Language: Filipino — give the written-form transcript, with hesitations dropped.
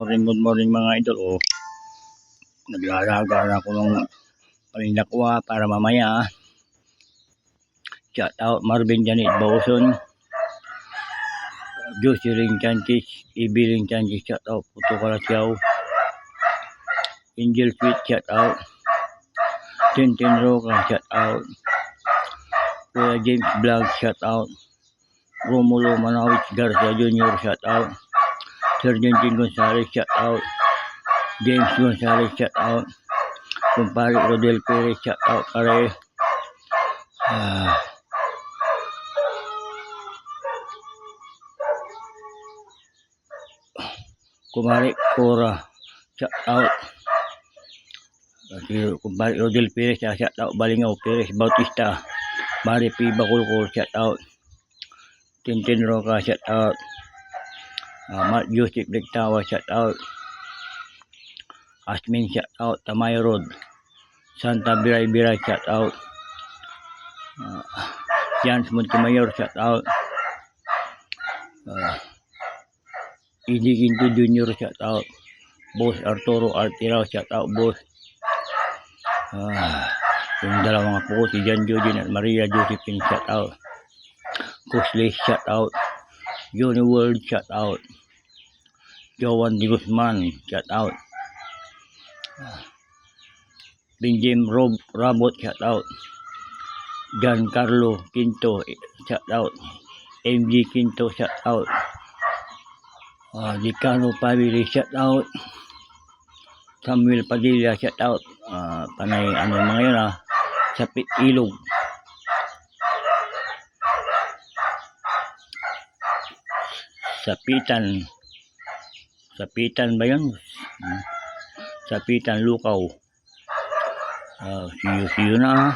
Good morning mga idol. Naglalaga na ako ng palinakwa para mamaya. Shout out Marvin Janet Bauson, Josie Ring Chantis, Ibi Ring Chantis, shout out Puto Karasyaw, Angel Sweet, shout out Tintin Roca, shout out Kuya James Vlog, shout out Romulo Manawich Garcia Jr., shout out Sergeant Gonzales, shout out James Gonzales, shout out Kumpare Rodel Perez, shout out pare Kumari Cora, shout out Kumpare Rodel Perez, shout out Balingaw Perez Bautista, Mari P. Bakulkol, shout out Tintin Roca, shout out Mark Joseph Legtawa, shout out Asmin, shout out Tamay Road, Santa Biray Biray, shout out Jans Montemayor, shout out Idi Quinto Jr., shout out Boss Arturo Artirao, shout out Boss yung dalawang apo ko, si Jan Jodin at Maria Josephine, shout out Kusli, shout out Johnny World, shout out Joan Di Guzman, shout out Benjamin Rabot, shout out Giancarlo Quinto, shout out MG Quinto, shout out Dicano Family, shout out Samuel Padilla, shout out panay ano mga yun Sapit Ilog, Sapitan ba yun? Sapitan Lukaw. See you na.